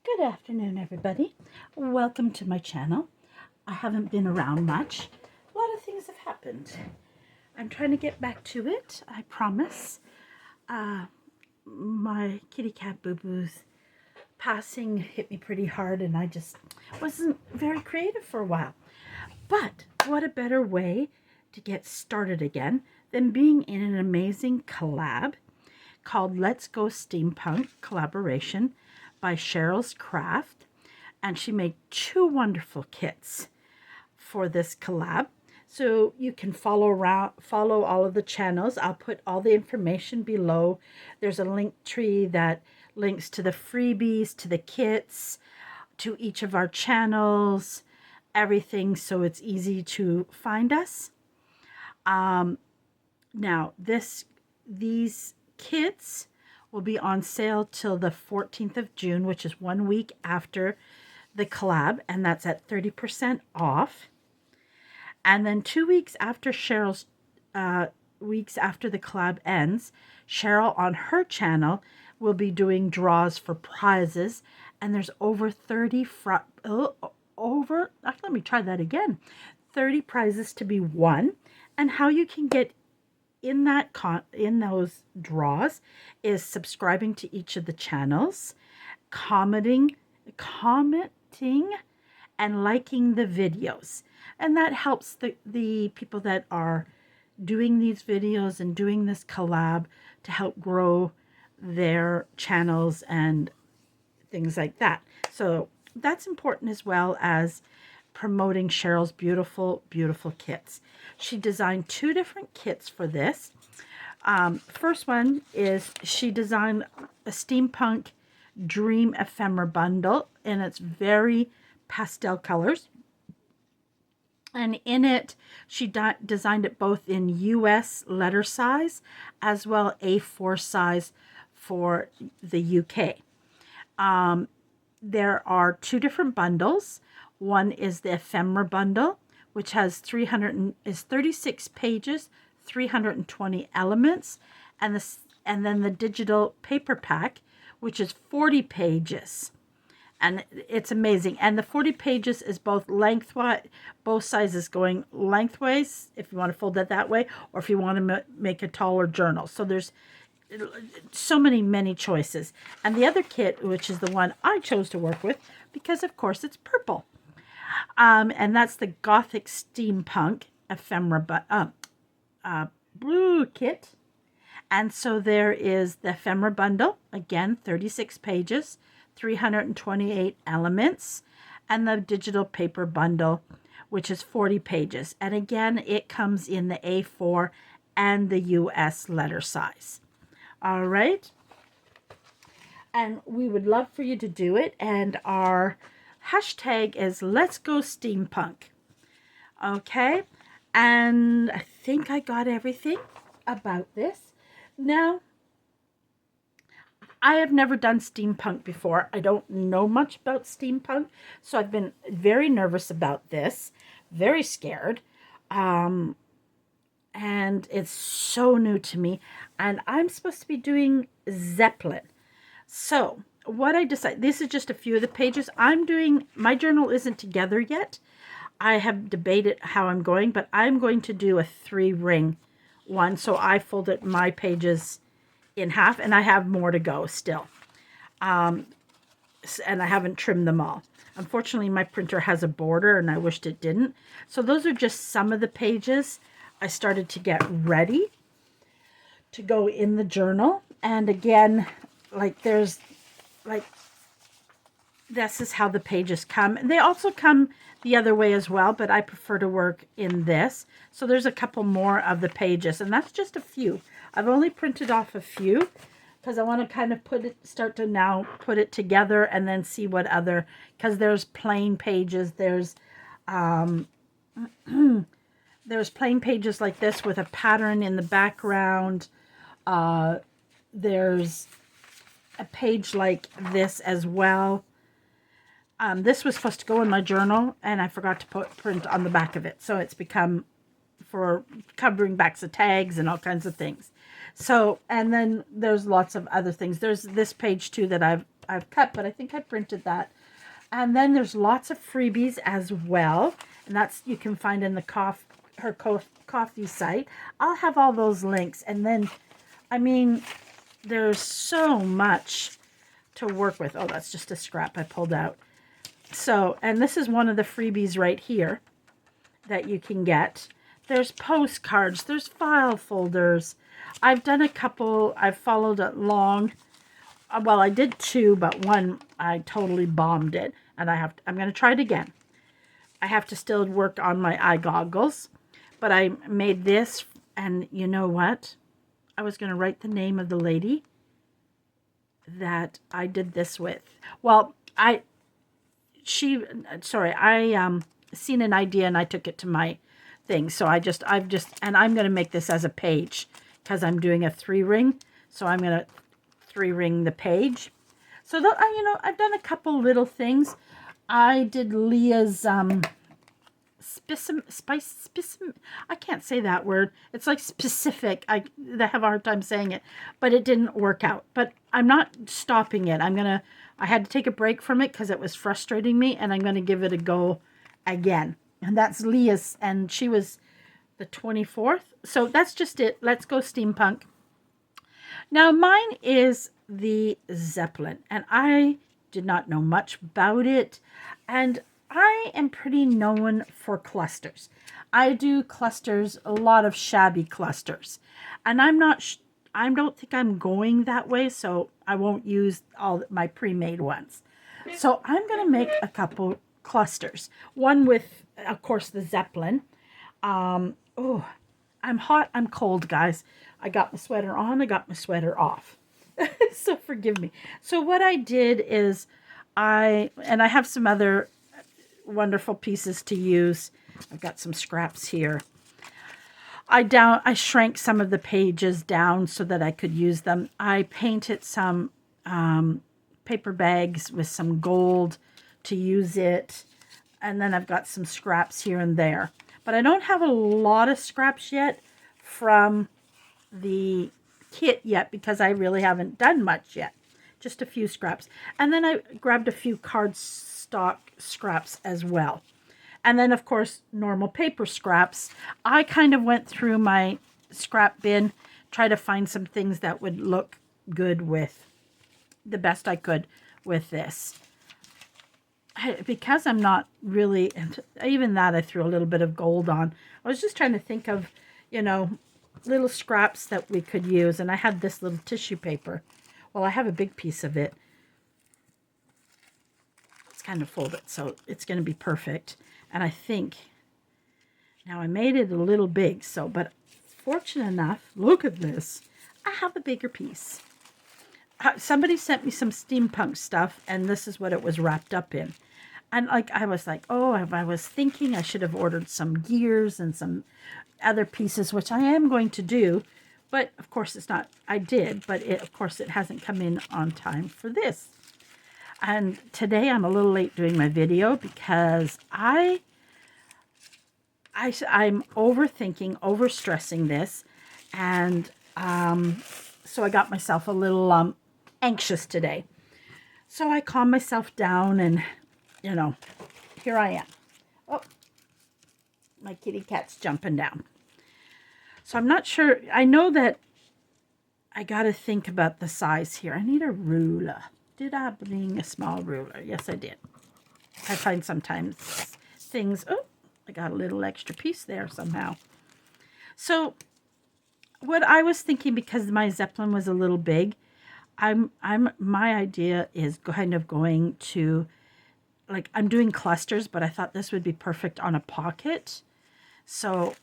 Good afternoon, everybody. Welcome to my channel. I haven't been around much. A lot of things have happened. I'm trying to get back to it, I promise. My kitty cat Boo Boo's passing hit me pretty hard and I just wasn't very creative for a while. But what a better way to get started again than being in an amazing collab called Let's Go Steampunk collaboration by Sherls Craft, and she made two wonderful kits for this collab. So you can follow all of the channels. I'll put all the information below. There's a link tree that links to the freebies, to the kits, to each of our channels, everything, so it's easy to find us. Now these kits will be on sale till the 14th of June, which is 1 week after the collab, and that's at 30% off. And then 2 weeks after Cheryl's weeks after the collab ends, Cheryl on her channel will be doing draws for prizes, and there's over 30 let me try that again. 30 prizes to be won, and how you can get in those draws is subscribing to each of the channels, commenting and liking the videos, and that helps the people that are doing these videos and doing this collab to help grow their channels and things like that. So that's important, as well as promoting Cheryl's beautiful kits. She designed two different kits for this. First one is she designed a Steampunk Dream Ephemera bundle, and it's very pastel colors. And in it, she designed it both in US letter size as well A4 size for the UK. There are two different bundles. One is the ephemera bundle, which has 36 pages, 320 elements, and then the digital paper pack, which is 40 pages. And it's amazing. And the 40 pages is both lengthwise, both sizes going lengthways, if you want to fold it that way, or if you want to make a taller journal. So there's so many choices. And the other kit, which is the one I chose to work with, because of course it's purple. And that's the Gothic Steampunk ephemera blue kit. And so there is the ephemera bundle, again 36 pages, 328 elements, and the digital paper bundle, which is 40 pages. And again, it comes in the A4 and the US letter size. All right. And we would love for you to do it. And our hashtag is Let's Go Steampunk. Okay. And I think I got everything about this. Now, I have never done steampunk before. I don't know much about steampunk, so I've been very nervous about this, very scared. And it's so new to me. And I'm supposed to be doing Zeppelin. So what I decided, this is just a few of the pages. My journal isn't together yet. I have debated how I'm going, but I'm going to do a 3-ring one. So I folded my pages in half, and I have more to go still. And I haven't trimmed them all. Unfortunately, my printer has a border, and I wished it didn't. So those are just some of the pages I started to get ready to go in the journal. And again, this is how the pages come. They also come the other way as well, but I prefer to work in this. So there's a couple more of the pages, and that's just a few. I've only printed off a few because I want to kind of start to now put it together and then see what other, because there's plain pages. There's plain pages like this with a pattern in the background. There's a page like this as well. This was supposed to go in my journal, and I forgot to print on the back of it. So it's become for covering backs of tags and all kinds of things. So, and then there's lots of other things. There's this page too that I've cut, but I think I printed that. And then there's lots of freebies as well. And that's, you can find in the coffee site. I'll have all those links. And then, I mean, there's so much to work with. Oh, that's just a scrap I pulled out. So, and this is one of the freebies right here that you can get. There's postcards, there's file folders. I've done a couple, I've followed it long. Well, I did 2, but one I totally bombed it, and I'm going to try it again. I have to still work on my eye goggles, but I made this, and you know what? I was going to write the name of the lady that I did this with. Well, I seen an idea and I took it to my thing. So and I'm going to make this as a page because I'm doing a 3-ring. So I'm going to 3-ring the page. So I've done a couple little things. I did Leah's I can't say that word. It's like specific. I have a hard time saying it, but it didn't work out. But I'm not stopping it. I had to take a break from it because it was frustrating me, and I'm going to give it a go again. And that's Leah's, and she was the 24th. So that's just it. Let's go Steampunk. Now mine is the Zeppelin, and I did not know much about it, and I am pretty known for clusters. I do clusters, a lot of shabby clusters, and I don't think I'm going that way, so I won't use all my pre-made ones. So I'm going to make a couple clusters. One with, of course, the Zeppelin. Oh, I'm hot, I'm cold, guys. I got my sweater on, I got my sweater off. So forgive me. So what I did is I have some other wonderful pieces to use. I've got some scraps here. I shrank some of the pages down so that I could use them. I painted some paper bags with some gold to use it. And then I've got some scraps here and there. But I don't have a lot of scraps yet from the kit yet because I really haven't done much yet. Just a few scraps. And then I grabbed a few cardstock scraps as well. And then, of course, normal paper scraps. I kind of went through my scrap bin, tried to find some things that would look good with the best I could with this. Because I'm not really, even that I threw a little bit of gold on. I was just trying to think of, little scraps that we could use. And I had this little tissue paper. Well, I have a big piece of it. It's kind of folded, so it's going to be perfect. And I think, now I made it a little big, but fortunate enough, look at this. I have a bigger piece. Somebody sent me some steampunk stuff, and this is what it was wrapped up in. And I was like, oh, I was thinking I should have ordered some gears and some other pieces, which I am going to do. But of course it's not, I did, but of course it hasn't come in on time for this. And today I'm a little late doing my video because I'm overthinking, overstressing this. And so I got myself a little anxious today. So I calmed myself down and, here I am. Oh, my kitty cat's jumping down. So I'm not sure. I know that I got to think about the size here. I need a ruler. Did I bring a small ruler? Yes, I did. I find sometimes things, oh, I got a little extra piece there somehow. So what I was thinking, because my Zeppelin was a little big, my idea is kind of going to, I'm doing clusters, but I thought this would be perfect on a pocket. So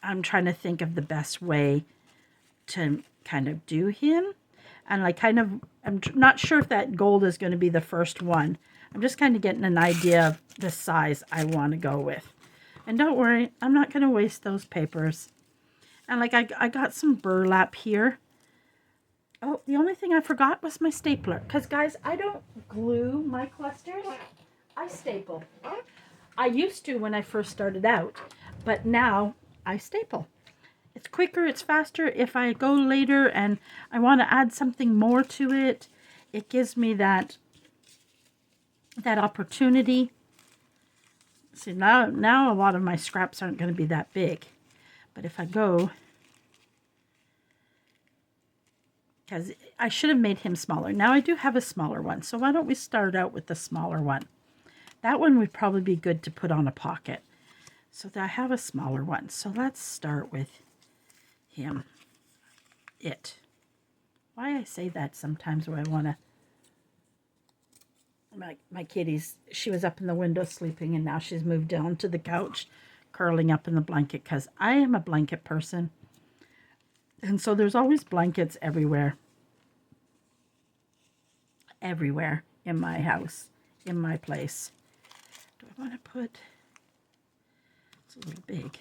I'm trying to think of the best way to kind of do him. And I'm not sure if that gold is going to be the first one. I'm just kind of getting an idea of the size I want to go with. And don't worry, I'm not going to waste those papers. And I got some burlap here. Oh, the only thing I forgot was my stapler. Because guys, I don't glue my clusters. I staple. I used to when I first started out. But now I staple. It's quicker, it's faster. If I go later and I want to add something more to it, it gives me that that opportunity. See, now a lot of my scraps aren't going to be that big. But if I go, because I should have made him smaller. Now I do have a smaller one. So why don't we start out with the smaller one? That one would probably be good to put on a pocket. So I have a smaller one. So let's start with him. Why I say that sometimes where I want to. My kitty's, she was up in the window sleeping, and now she's moved down to the couch, curling up in the blanket, because I am a blanket person. And so there's always blankets everywhere. Everywhere in my house, in my place. Do I want to put, it's a little big.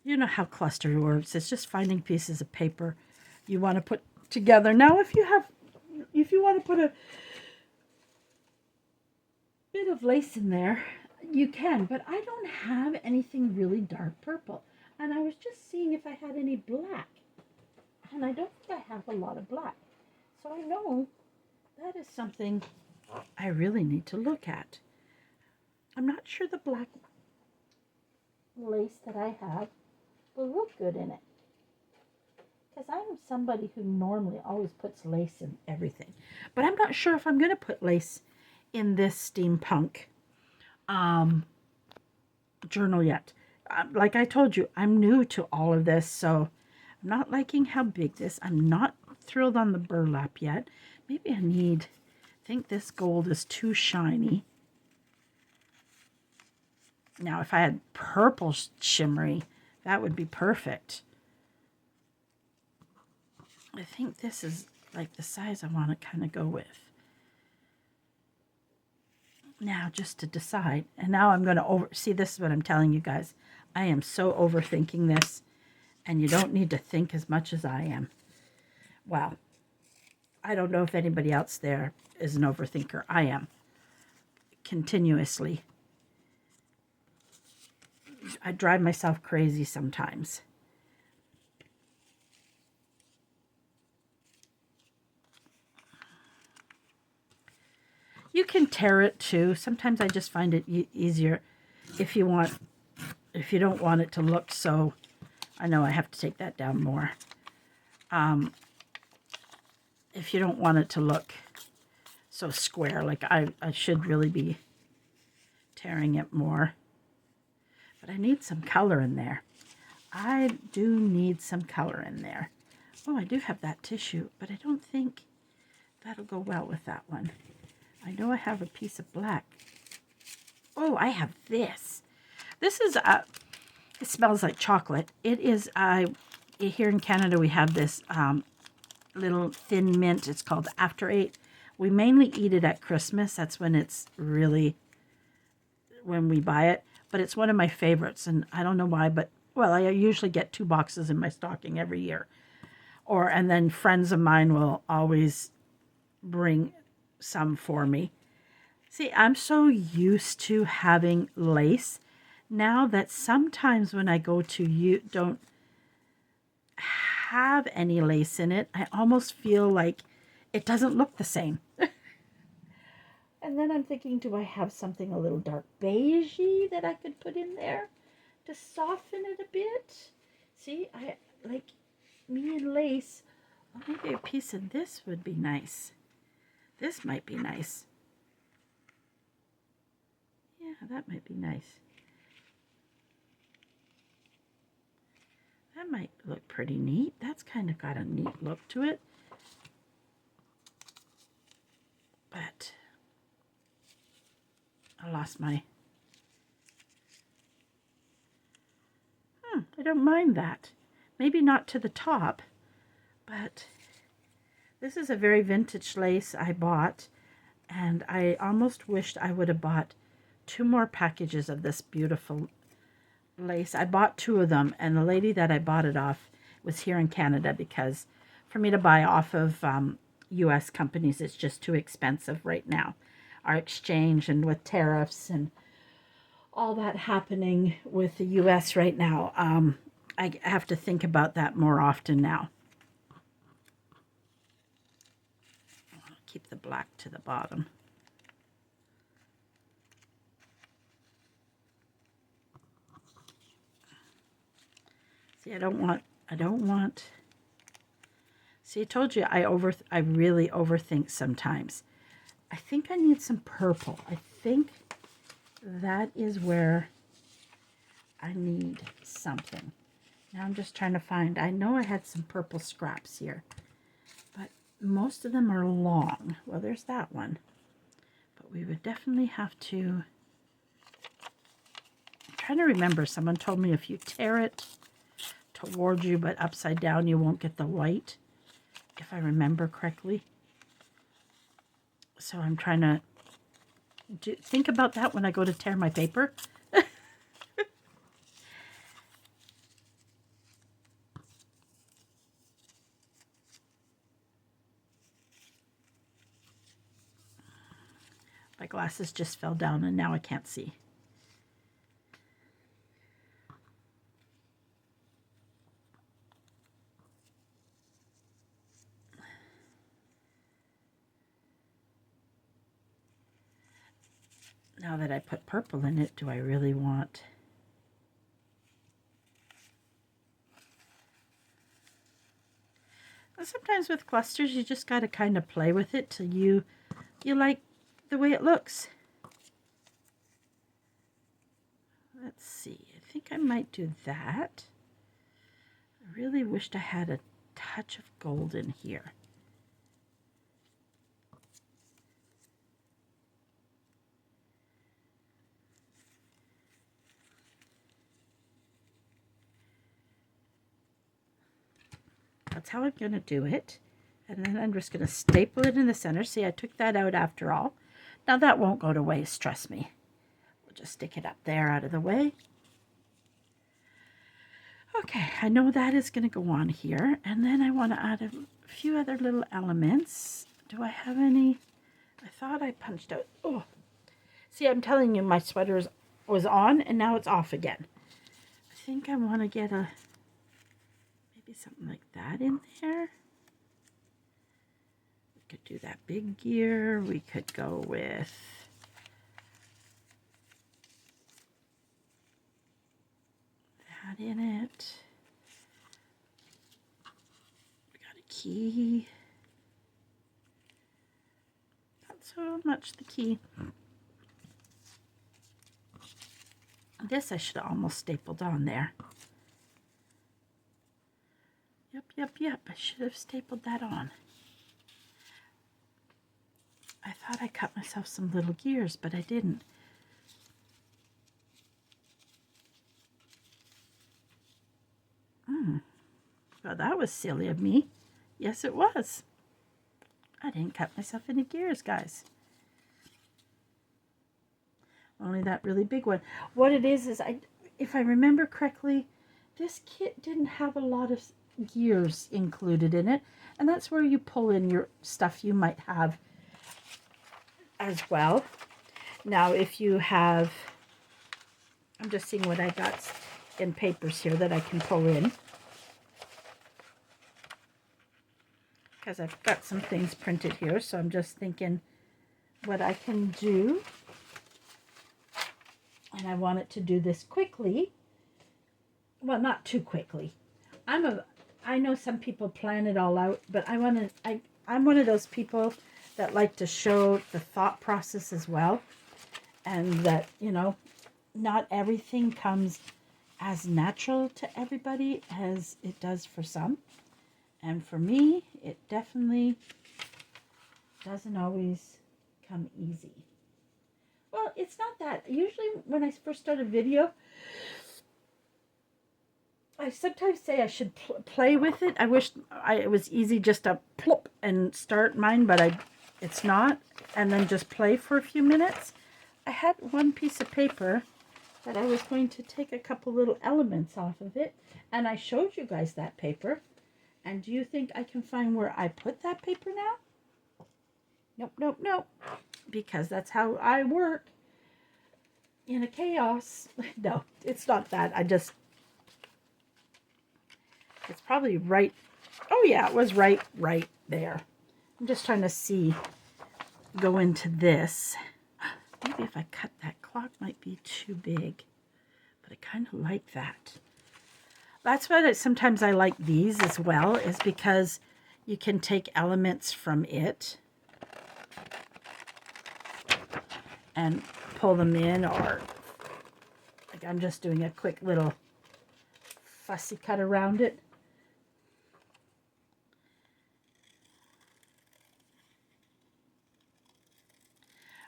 You know how cluster works. It's just finding pieces of paper you want to put together. Now, if you want to put a bit of lace in there, you can, but I don't have anything really dark purple. And I was just seeing if I had any black. And I don't think I have a lot of black. So I know that is something I really need to look at. I'm not sure the black lace that I have will look good in it. Because I'm somebody who normally always puts lace in everything. But I'm not sure if I'm going to put lace in this steampunk journal yet. Like I told you, I'm new to all of this, so I'm not liking how big this. I'm not thrilled on the burlap yet. Maybe I think this gold is too shiny. Now, if I had purple shimmery, that would be perfect. I think this is like the size I want to kind of go with. Now, just to decide, and now I'm going to see, this is what I'm telling you guys. I am so overthinking this, and you don't need to think as much as I am. Well, I don't know if anybody else there is an overthinker. I am. Continuously. I drive myself crazy sometimes. You can tear it too. Sometimes I just find it easier if you don't want it to look so. I know I have to take that down more. If you don't want it to look so square, like I should really be tearing it more. But I need some color in there. I do need some color in there. Oh, I do have that tissue, but I don't think that'll go well with that one. I know I have a piece of black. Oh, I have this. This is, it smells like chocolate. It is, here in Canada, we have this little thin mint. It's called After Eight. We mainly eat it at Christmas. That's when it's really, when we buy it. But it's one of my favorites, and I don't know why, but, well, I usually get 2 boxes in my stocking every year. And then friends of mine will always bring some for me. See, I'm so used to having lace now that sometimes when I go to don't have any lace in it, I almost feel like it doesn't look the same. And then I'm thinking, do I have something a little dark beigey that I could put in there to soften it a bit? See, I like me and lace. Well, maybe a piece of this would be nice. This might be nice. Yeah, that might be nice. That might look pretty neat. That's kind of got a neat look to it. But I lost my... I don't mind that. Maybe not to the top, but... This is a very vintage lace I bought, and I almost wished I would have bought 2 more packages of this beautiful lace. I bought 2 of them, and the lady that I bought it off was here in Canada, because for me to buy off of U.S. companies, it's just too expensive right now. Our exchange, and with tariffs and all that happening with the U.S. right now, I have to think about that more often now. keep the black to the bottom. See, I don't want, see, I told you I really overthink sometimes. I think I need some purple. I think that is where I need something. Now I'm just trying to find, I know I had some purple scraps here, but most of them are long. Well, there's that one. But we would definitely have to, I'm trying to remember, someone told me if you tear it towards you but upside down, you won't get the white, if I remember correctly. So I'm trying to think about that when I go to tear my paper. My glasses just fell down and now I can't see. Now that I put purple in it, do I really want... Sometimes with clusters, you just got to kind of play with it till you like the way it looks. Let's see. I think I might do that. I really wished I had a touch of gold in here. That's how I'm going to do it. And then I'm just going to staple it in the center. See, I took that out after all. Now that won't go to waste, trust me. We'll just stick it up there out of the way. Okay, I know that is going to go on here. And then I want to add a few other little elements. Do I have any? I thought I punched out. Oh, see, I'm telling you, my sweater was on and now it's off again. I think I want to get a... maybe something like that in there. We could do that big gear. We could go with that in it. We got a key. Not so much the key. This I should have almost stapled on there. Yep, I should have stapled that on. I thought I cut myself some little gears, but I didn't. Well, that was silly of me. Yes, it was. I didn't cut myself any gears, guys. Only that really big one. What it is if I remember correctly, this kit didn't have a lot of gears included in it, and that's where you pull in your stuff you might have as well. Now if you have, I'm just seeing what I got in papers here that I can pull in, because I've got some things printed here, so I'm just thinking what I can do, and I want it to do this quickly. Well, not too quickly. I know some people plan it all out, but I'm one of those people that like to show the thought process as well, and that, you know, not everything comes as natural to everybody as it does for some. And for me, it definitely doesn't always come easy. Well, it's not that. Usually when I first start a video, I sometimes say I should play with it. I wish it was easy just to plop and start mine, but it's not. And then just play for a few minutes. I had one piece of paper that I was going to take a couple little elements off of it. And I showed you guys that paper. And do you think I can find where I put that paper now? Nope. Because that's how I work. In a chaos. No, it's not that. It's probably right. Oh yeah, it was right there. I'm just trying to see go into this. Maybe if I cut that clock might be too big, but I kind of like that. That's why sometimes I like these as well, is because you can take elements from it and pull them in, or like I'm just doing a quick little fussy cut around it.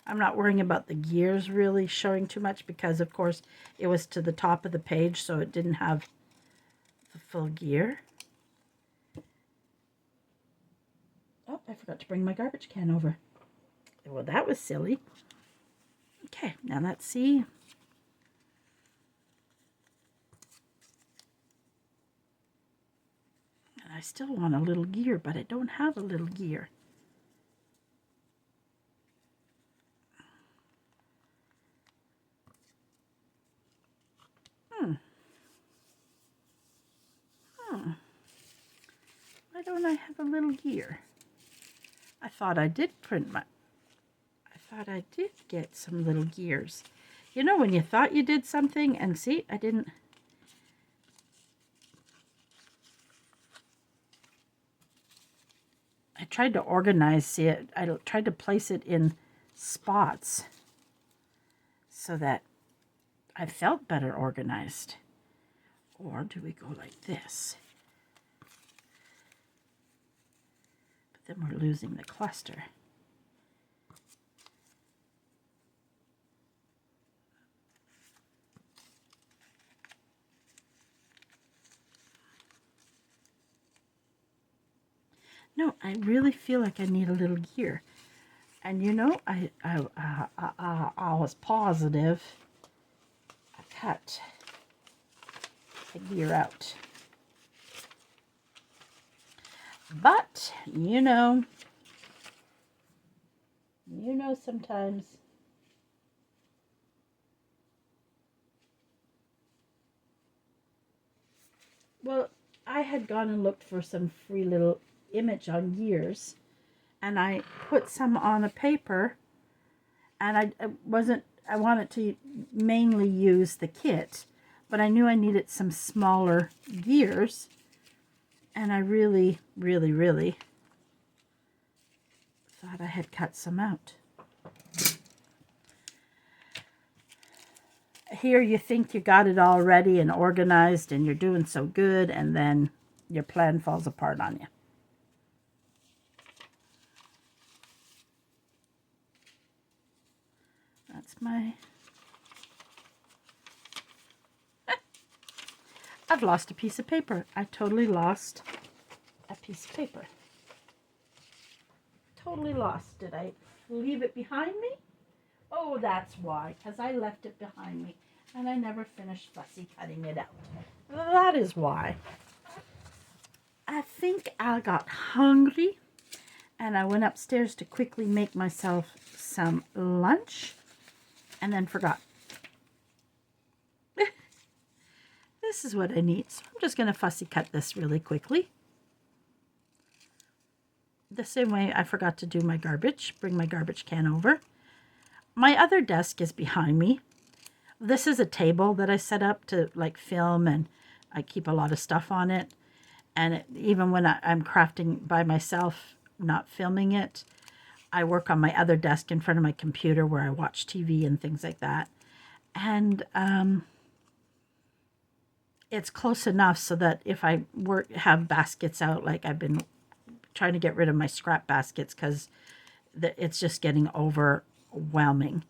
I'm not worrying about the gears really showing too much because, of course, it was to the top of the page, so it didn't have the full gear. Oh, I forgot to bring my garbage can over. Well, that was silly. Okay, now let's see. And I still want a little gear, but I don't have a little gear. Why don't I have a little gear? I thought I did get some little gears. You know when you thought you did something and see, I didn't. I tried to organize it. I tried to place it in spots so that I felt better organized. Or do we go like this? But then we're losing the cluster. No, I really feel like I need a little gear. And you know, I was positive I cut a gear out. But, you know sometimes well, I had gone and looked for some free little image on gears, and I put some on a paper, and I wanted to mainly use the kit, but I knew I needed some smaller gears, and I really, really, really thought I had cut some out. Here you think you got it all ready and organized and you're doing so good, and then your plan falls apart on you. That's my... I've lost a piece of paper. I totally lost a piece of paper. Totally lost. Did I leave it behind me? Oh, that's why, because I left it behind me and I never finished fussy cutting it out. That is why. I think I got hungry and I went upstairs to quickly make myself some lunch and then forgot. This is what I need. So I'm just going to fussy cut this really quickly. The same way I forgot to do my garbage, bring my garbage can over. My other desk is behind me. This is a table that I set up to like film, and I keep a lot of stuff on it. And even when I'm crafting by myself, not filming it, I work on my other desk in front of my computer where I watch TV and things like that. And it's close enough so that if I have baskets out, like I've been trying to get rid of my scrap baskets because it's just getting overwhelming.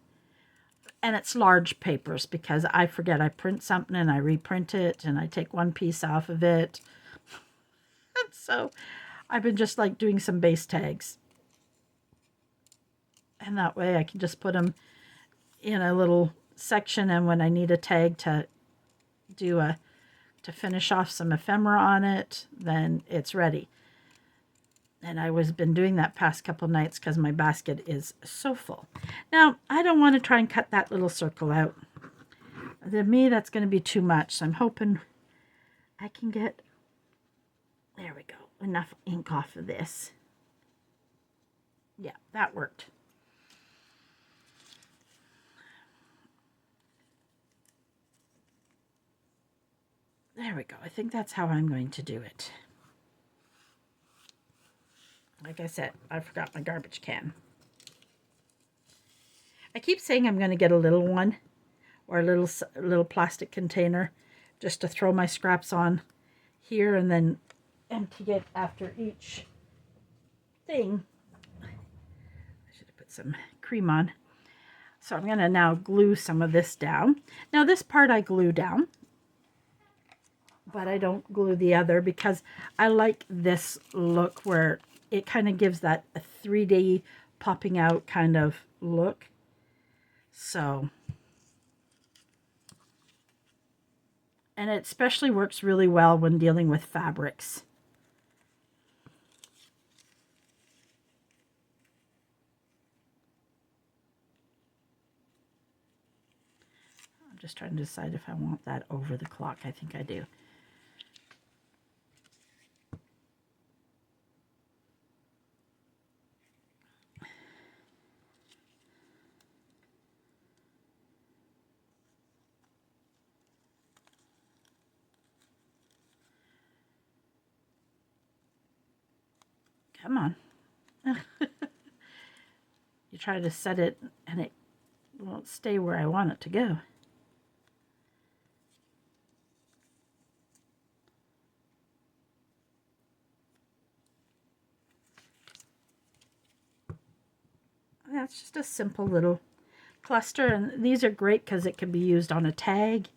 And it's large papers because I forget I print something and I reprint it and I take one piece off of it. And so I've been just like doing some base tags. And that way I can just put them in a little section, and when I need a tag to finish off some ephemera on it, then it's ready. And I was been doing that past couple nights because my basket is so full. Now, I don't want to try and cut that little circle out. To me, that's going to be too much. So I'm hoping I can get, there we go, enough ink off of this. Yeah, that worked. There we go. I think that's how I'm going to do it. Like I said, I forgot my garbage can. I keep saying I'm going to get a little one or a little plastic container just to throw my scraps on here and then empty it after each thing. I should have put some cream on. So I'm going to now glue some of this down. Now this part I glue down, but I don't glue the other because I like this look where it kind of gives that a 3D popping out kind of look. So, and it especially works really well when dealing with fabrics. I'm just trying to decide if I want that over the clock. I think I do. Come on. You try to set it and it won't stay where I want it to go. That's just a simple little cluster, and these are great because it can be used on a tag.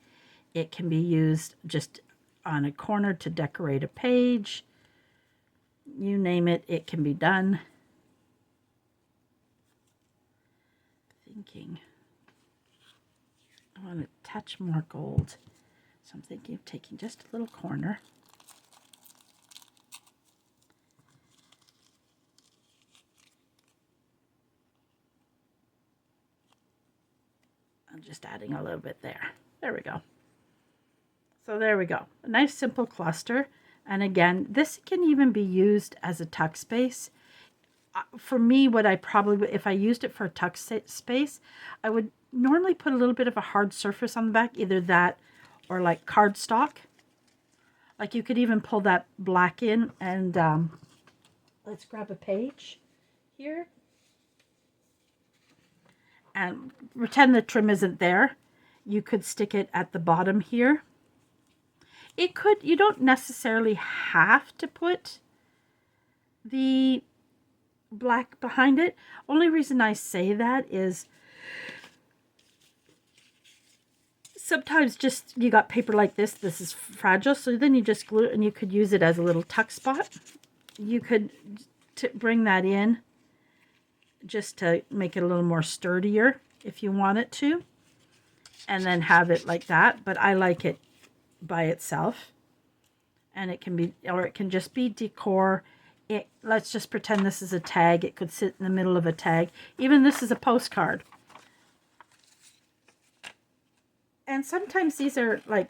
It can be used just on a corner to decorate a page. You name it, it can be done. Thinking I want to touch more gold, so I'm thinking of taking just a little corner. I'm just adding a little bit there. There we go. So there we go. A nice simple cluster. And again, this can even be used as a tuck space. For me, what I probably, if I used it for a tuck space, I would normally put a little bit of a hard surface on the back, either that or like cardstock. Like you could even pull that black in and let's grab a page here. And pretend the trim isn't there. You could stick it at the bottom here. It could, you don't necessarily have to put the black behind it. Only reason I say that is sometimes just you got paper like this is fragile, so then you just glue it and you could use it as a little tuck spot. You could bring that in just to make it a little more sturdier if you want it to, and then have it like that. But I like it by itself, and it can be, or it can just be decor. Let's just pretend this is a tag. It could sit in the middle of a tag. Even this is a postcard. And sometimes these are like,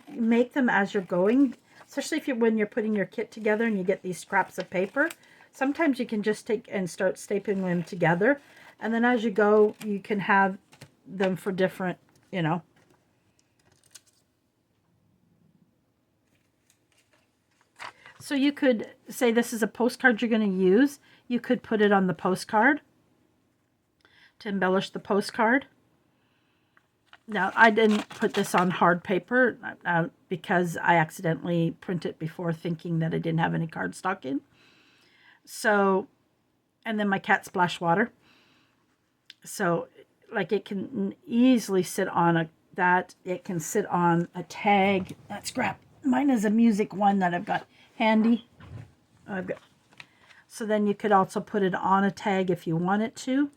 make them as you're going, especially if when you're putting your kit together and you get these scraps of paper. Sometimes you can just take and start stapling them together, and then as you go, you can have them for different, you know. So you could say this is a postcard you're going to use. You could put it on the postcard to embellish the postcard. Now, I didn't put this on hard paper because I accidentally printed it before thinking that I didn't have any cardstock in. So, and then my cat splashed water. So, like it can easily sit on that. It can sit on a tag. Let's grab, mine is a music one that I've got handy. So then you could also put it on a tag if you wanted to.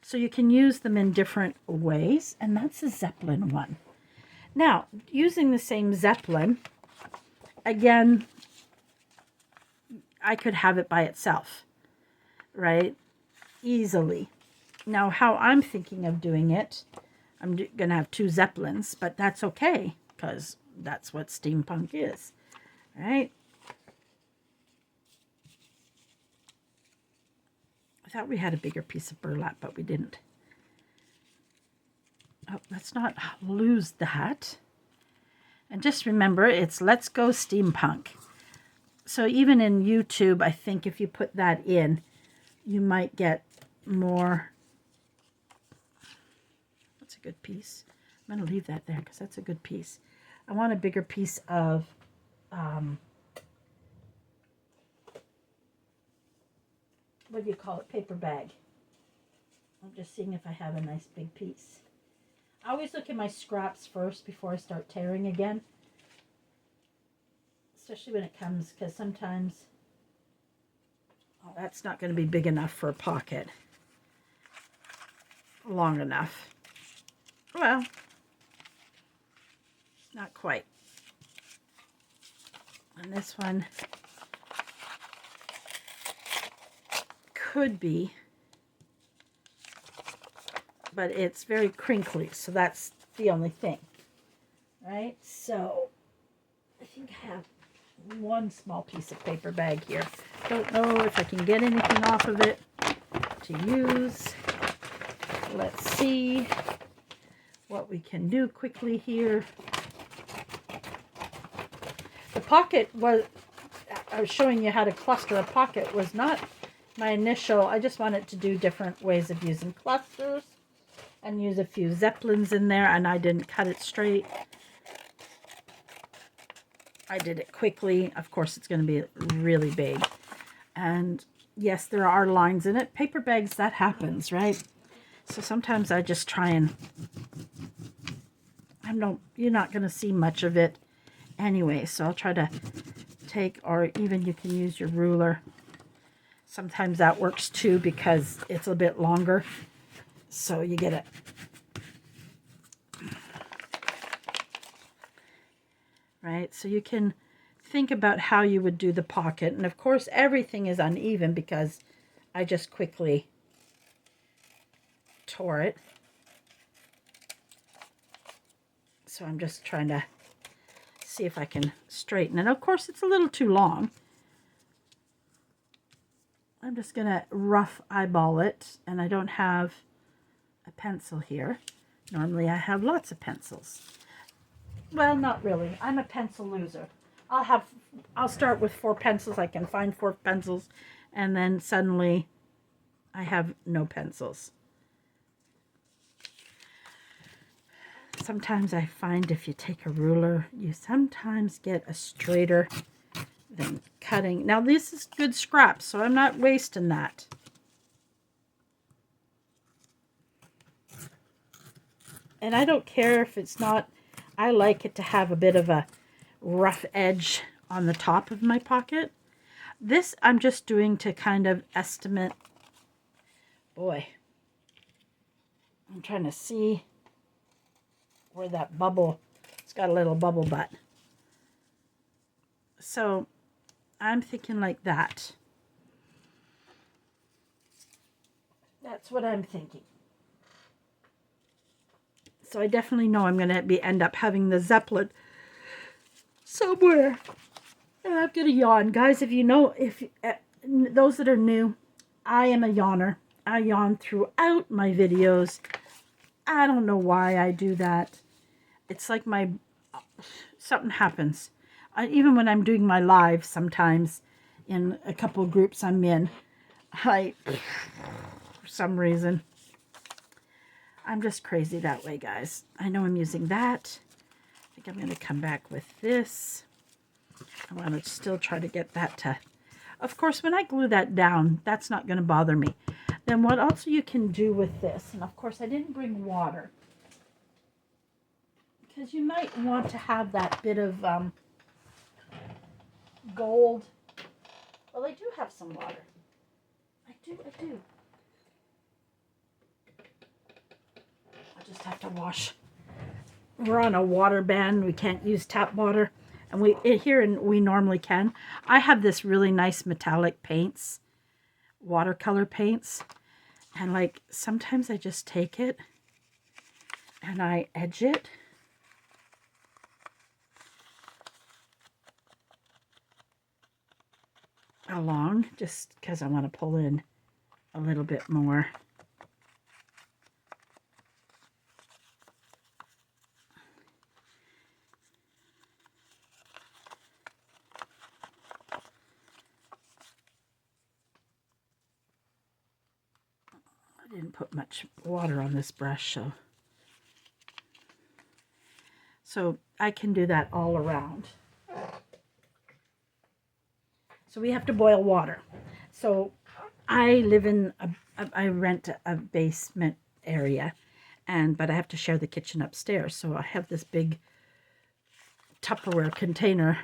So you can use them in different ways. And that's a Zeppelin one. Now, using the same Zeppelin, again, I could have it by itself, right? Easily. Now, how I'm thinking of doing it, I'm going to have two Zeppelins, but that's okay because that's what steampunk is, right? I thought we had a bigger piece of burlap, but we didn't. Oh, let's not lose that. And just remember, it's Let's Go Steampunk. So even in YouTube, I think if you put that in, you might get more. That's a good piece. I'm going to leave that there because that's a good piece. I want a bigger piece of what do you call it? Paper bag. I'm just seeing if I have a nice big piece. I always look at my scraps first before I start tearing again. Especially when it comes, because sometimes, oh, that's not going to be big enough for a pocket. Long enough. Well, not quite. And this one could be, but it's very crinkly, so that's the only thing. Right? So, I think I have one small piece of paper bag here. Don't know if I can get anything off of it to use. Let's see what we can do quickly here. The pocket was, I was showing you how to cluster a pocket, was not my initial. I just wanted to do different ways of using clusters and use a few zeppelins in there, and I didn't cut it straight. I did it quickly. Of course, it's going to be really big. And yes, there are lines in it. Paper bags, that happens, right? So sometimes I just try and, you're not going to see much of it anyway. So I'll try to take, or even you can use your ruler. Sometimes that works too because it's a bit longer. So you get it. Right, so you can think about how you would do the pocket. And of course, everything is uneven because I just quickly tore it. So I'm just trying to see if I can straighten it. Of course, it's a little too long. I'm just going to rough eyeball it, and I don't have a pencil here. Normally, I have lots of pencils. Well, not really. I'm a pencil loser. I'll start with 4 pencils. I can find 4 pencils, and then suddenly I have no pencils. Sometimes I find if you take a ruler, you sometimes get a straighter than cutting. Now this is good scraps, so I'm not wasting that. And I don't care if it's not, I like it to have a bit of a rough edge on the top of my pocket. This I'm just doing to kind of estimate. Boy, I'm trying to see where that bubble, it's got a little bubble butt. So I'm thinking like that. That's what I'm thinking. So I definitely know I'm going to end up having the Zeppelin somewhere. And I'm going to yawn. Guys, if you know, those that are new, I am a yawner. I yawn throughout my videos. I don't know why I do that. It's like something happens. Even when I'm doing my live sometimes in a couple of groups I'm in, for some reason, I'm just crazy that way, guys. I know I'm using that. I think I'm going to come back with this. I want to still try to get that to... Of course, when I glue that down, that's not going to bother me. Then what else you can do with this, and of course I didn't bring water, because you might want to have that bit of gold. Well, I do have some water. I do. I'll just have to wash. We're on a water ban. We can't use tap water. And we normally can. I have this really nice metallic paints, watercolor paints. And like, sometimes I just take it and I edge it. Along, just because I want to pull in a little bit more. I didn't put much water on this brush, so I can do that all around. So we have to boil water. So I live in I rent a basement area, but I have to share the kitchen upstairs. So I have this big Tupperware container.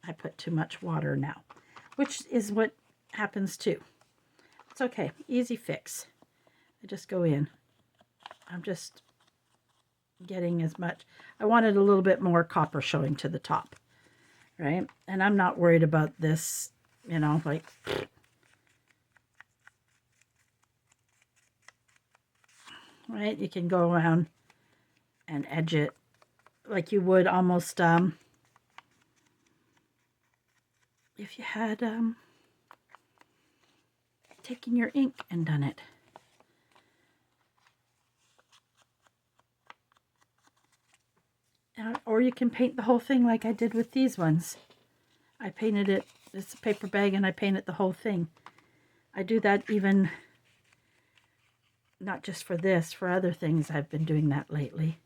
I put too much water now, which is what happens too. It's okay, easy fix. I just go in. I'm just getting as much. I wanted a little bit more copper showing to the top, right? And I'm not worried about this, you know, like, right? You can go around and edge it like you would almost if you had taken your ink and done it. Or you can paint the whole thing like I did with these ones. I painted it, it's a paper bag, and I painted the whole thing. I do that even, not just for this, for other things. I've been doing that lately.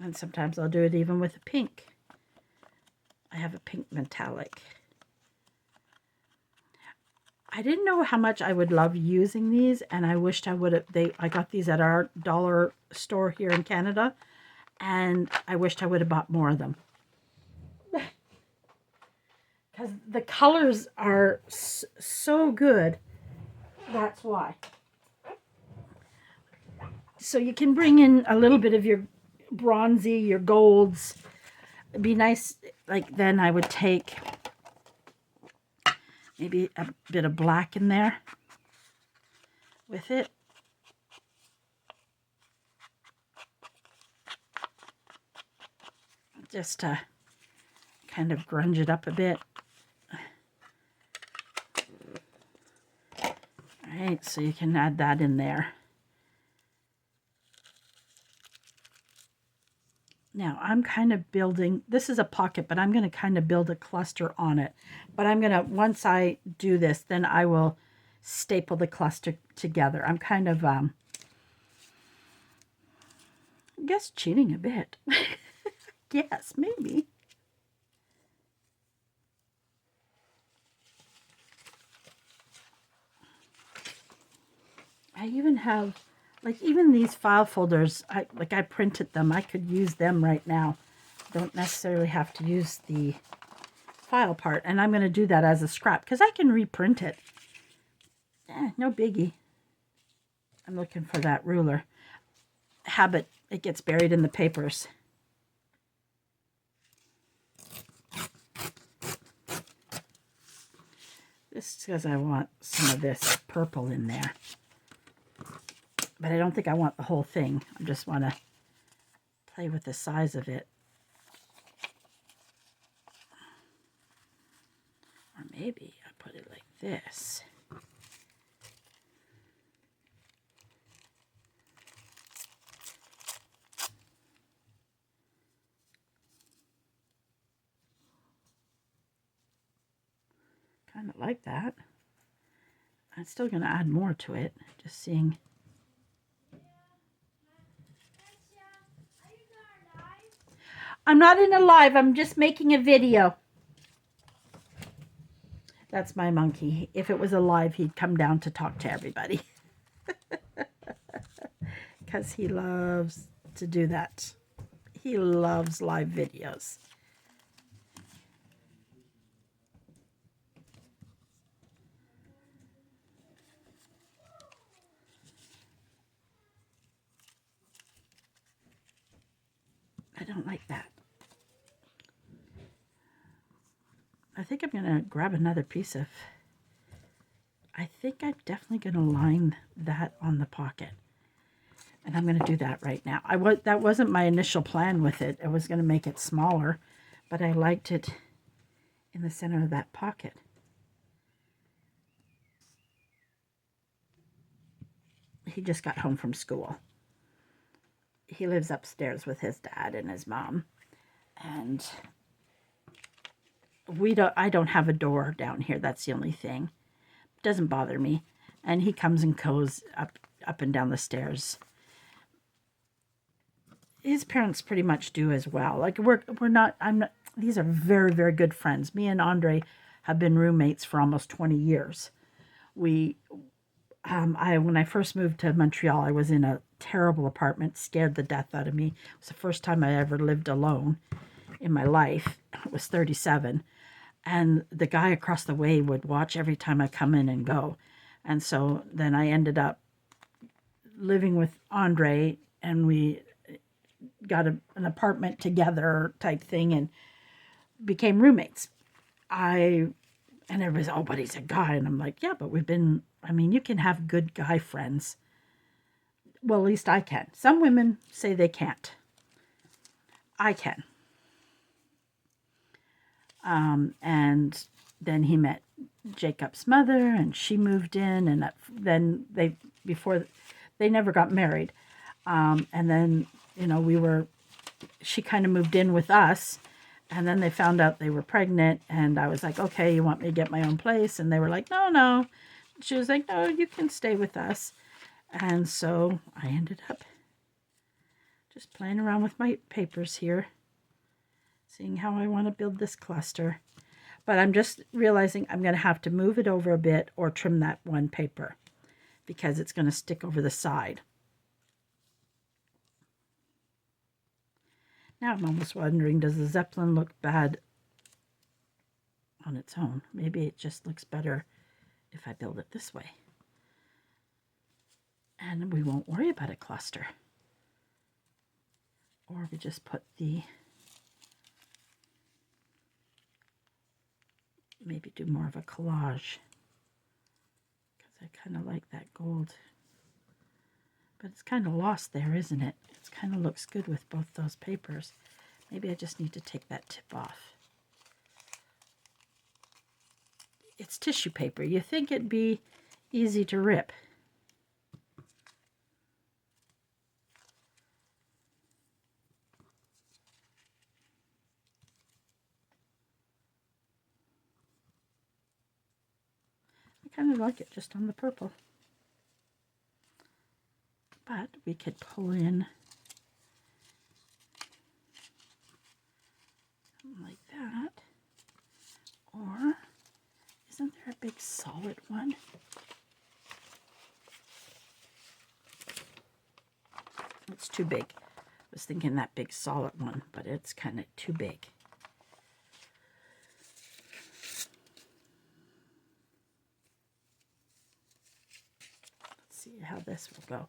And sometimes I'll do it even with a pink. I have a pink metallic. I didn't know how much I would love using these, and I wished I would have. I got these at our dollar store here in Canada, and I wished I would have bought more of them. Because the colors are so good. That's why. So you can bring in a little bit of your bronzy, your golds. It'd be nice, like then I would take maybe a bit of black in there with it. Just to kind of grunge it up a bit. All right, so you can add that in there. Now I'm kind of building, this is a pocket, but I'm going to kind of build a cluster on it. But I'm going to, once I do this, then I will staple the cluster together. I'm kind of, I guess, cheating a bit. Yes, maybe. I even have, like, even these file folders, I printed them. I could use them right now. Don't necessarily have to use the file part. And I'm going to do that as a scrap because I can reprint it. No biggie. I'm looking for that ruler. Habit, it gets buried in the papers. This is because I want some of this purple in there. But I don't think I want the whole thing. I just want to play with the size of it. Or maybe I put it like this. Kind of like that. I'm still going to add more to it. Just seeing. I'm not in a live. I'm just making a video. That's my monkey. If it was alive, he'd come down to talk to everybody. Because he loves to do that. He loves live videos. I don't like that. I think I'm going to grab another piece of, I think I'm definitely going to line that on the pocket. And I'm going to do that right now. That wasn't my initial plan with it. I was going to make it smaller, but I liked it in the center of that pocket. He just got home from school. He lives upstairs with his dad and his mom. And I don't have a door down here. That's the only thing. It doesn't bother me. and he comes and goes up and down the stairs. His parents pretty much do as well. Like we're not. I'm not. These are very, very good friends. Me and Andre have been roommates for almost 20 years. We when I first moved to Montreal, I was in a terrible apartment, scared the death out of me. It was the first time I ever lived alone in my life. I was 37. And the guy across the way would watch every time I come in and go. And so then I ended up living with Andre, and we got an apartment together type thing and became roommates. And everybody's, oh, but he's a guy. And I'm like, yeah, but you can have good guy friends. Well, at least I can. Some women say they can't. I can. And then he met Jacob's mother, and she moved in, and then they never got married. And then, she kind of moved in with us, and then they found out they were pregnant, and I was like, okay, you want me to get my own place? And they were like, no. She was like, no, you can stay with us. And so I ended up just playing around with my papers here, seeing how I want to build this cluster. But I'm just realizing I'm going to have to move it over a bit or trim that one paper because it's going to stick over the side. Now I'm almost wondering, does the Zeppelin look bad on its own? Maybe it just looks better if I build it this way. And we won't worry about a cluster. Or we just put maybe do more of a collage. Because I kind of like that gold. But it's kind of lost there, isn't it? It kind of looks good with both those papers. Maybe I just need to take that tip off. It's tissue paper. You think it'd be easy to rip. I kind of like it just on the purple. But we could pull in something like that. Or isn't there a big solid one? It's too big. I was thinking that big solid one, but it's kind of too big. Let's see how this will go.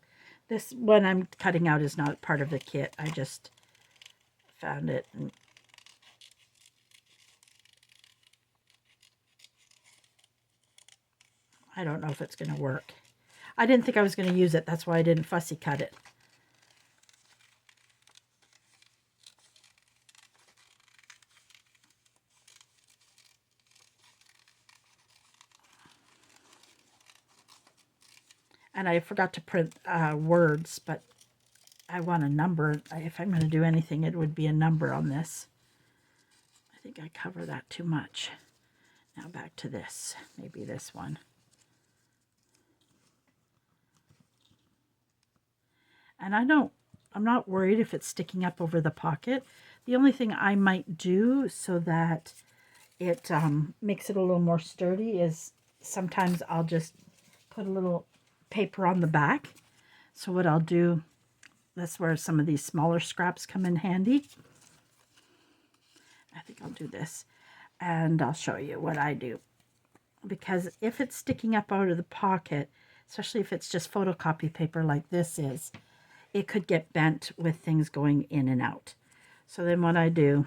This one I'm cutting out is not part of the kit. I just found it. And I don't know if it's going to work. I didn't think I was going to use it. That's why I didn't fussy cut it. And I forgot to print words, but I want a number. If I'm going to do anything, it would be a number on this. I think I cover that too much. Now back to this. Maybe this one. And I'm not worried if it's sticking up over the pocket. The only thing I might do so that it makes it a little more sturdy is sometimes I'll just put a little paper on the back. So what I'll do, that's where some of these smaller scraps come in handy. I think I'll do this, and I'll show you what I do. Because if it's sticking up out of the pocket, especially if it's just photocopy paper like this is, it could get bent with things going in and out. So then what I do,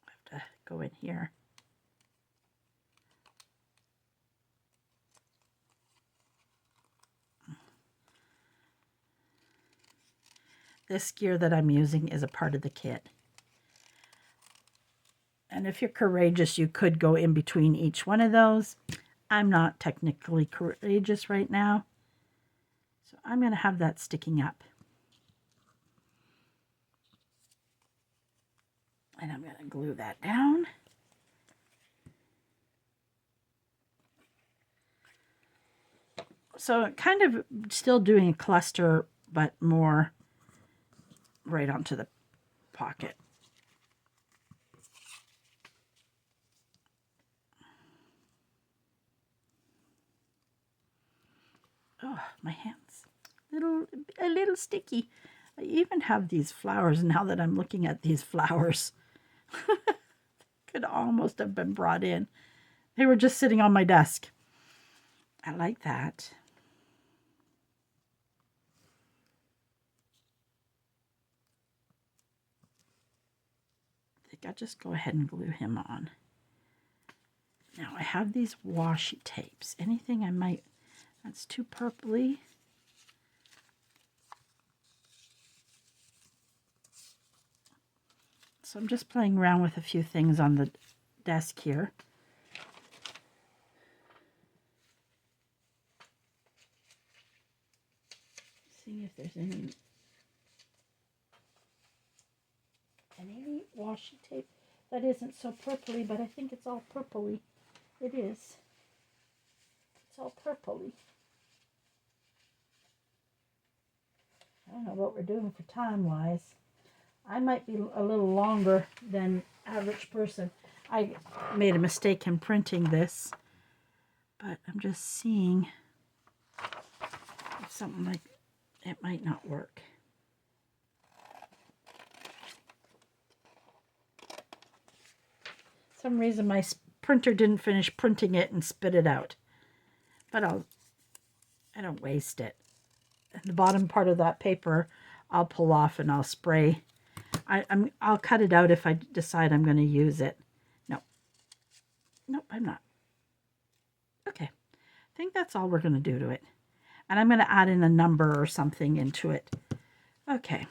I have to go in here. This gear that I'm using is a part of the kit. And if you're courageous, you could go in between each one of those. I'm not technically courageous right now, so I'm going to have that sticking up. And I'm going to glue that down. So kind of still doing a cluster, but more right onto the pocket. Oh, my hands. A little sticky. I even have these flowers now that I'm looking at these flowers. Could almost have been brought in. They were just sitting on my desk. I like that. I think I'll just go ahead and glue him on. Now I have these washi tapes. Anything I might, that's too purpley. So I'm just playing around with a few things on the desk here. Seeing if there's any washi tape that isn't so purpley, but I think it's all purpley. It is. It's all purpley. I don't know what we're doing for time-wise. I might be a little longer than average person. I made a mistake in printing this, but I'm just seeing if something like it might not work. For some reason my printer didn't finish printing it and spit it out, but I don't waste it. The bottom part of that paper I'll pull off and I'll spray. I'll cut it out if I decide I'm going to use it. Nope, I'm not. Okay, I think that's all we're going to do to it. And I'm going to add in a number or something into it. Okay.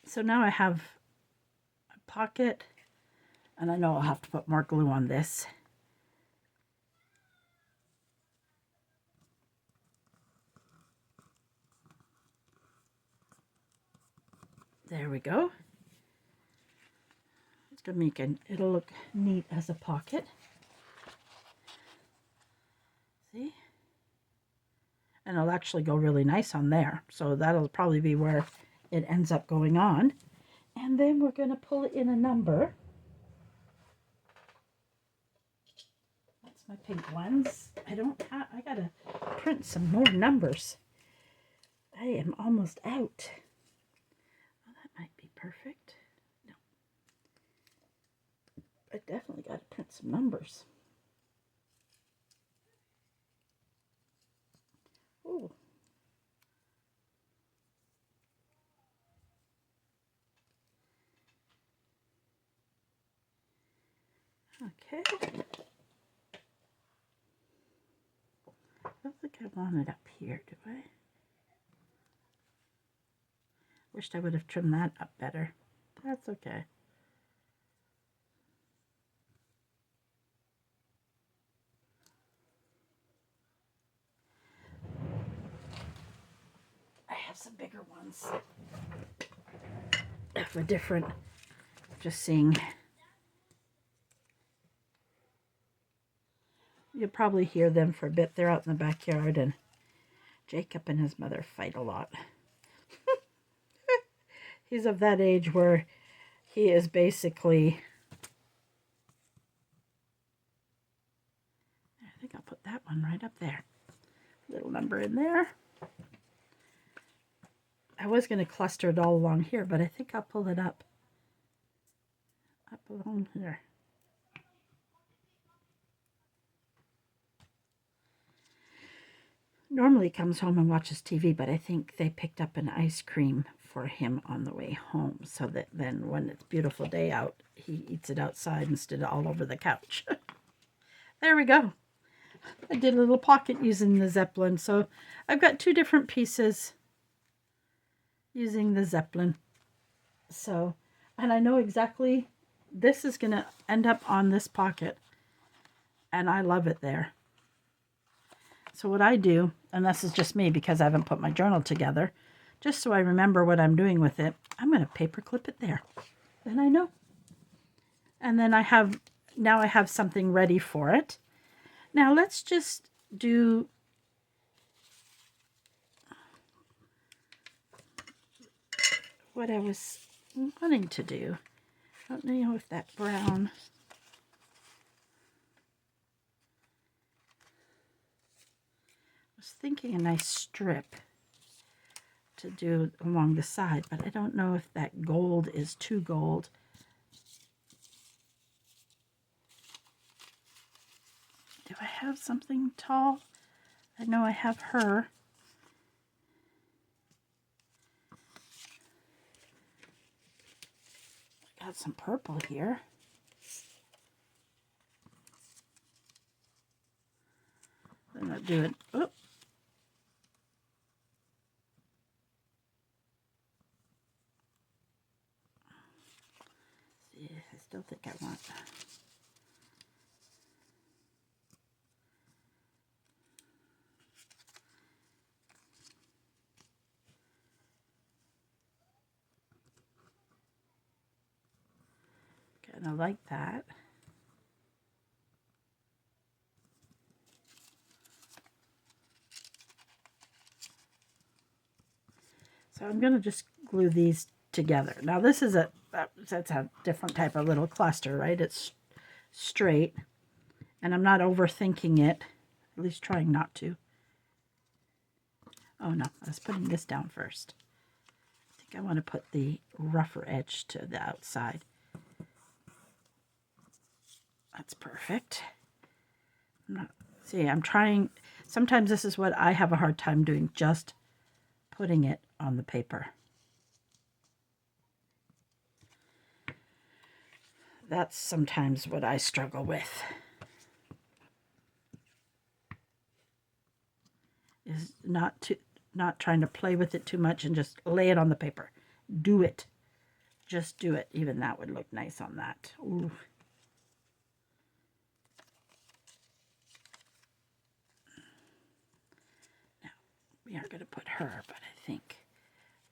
So now I have a pocket, and I know I'll have to put more glue on this. There we go. It's gonna make it'll look neat as a pocket. See? And it'll actually go really nice on there. So that'll probably be where it ends up going on. And then we're gonna pull in a number. That's my pink ones. I gotta print some more numbers. I am almost out. Might be perfect. No. I definitely got to print some numbers. Ooh. Okay. I don't think I want it up here, do I? Wished I would have trimmed that up better. That's okay. I have some bigger ones. For different, just seeing. You'll probably hear them for a bit. They're out in the backyard, and Jacob and his mother fight a lot. He's of that age where he is basically, I think I'll put that one right up there. Little number in there. I was going to cluster it all along here, but I think I'll pull it up along here. Normally comes home and watches TV, but I think they picked up an ice cream for him on the way home, so that then when it's a beautiful day out, he eats it outside instead of all over the couch. There we go. I did a little pocket using the Zeppelin, so I've got two different pieces using the Zeppelin. So, and I know exactly this is going to end up on this pocket, and I love it there. So what I do, and this is just me because I haven't put my journal together, just so I remember what I'm doing with it, I'm going to paper clip it there. Then I know. And then now I have something ready for it. Now let's just do what I was wanting to do. I don't know if that brown... I was thinking a nice strip to do along the side, but I don't know if that gold is too gold. Do I have something tall? I know I have her. I got some purple here. Then I'll do it. Oh. See, I still think I want that. Kind of like that. So I'm going to just glue these together. Now this is that's a different type of little cluster, right? It's straight, and I'm not overthinking it, at least trying not to. Oh no, I was putting this down first. I think I want to put the rougher edge to the outside. That's perfect. I'm trying, sometimes this is what I have a hard time doing, just putting it on the paper. That's sometimes what I struggle with. Is not trying to play with it too much and just lay it on the paper. Do it. Just do it. Even that would look nice on that. Ooh. Now, we are going to put her, but I think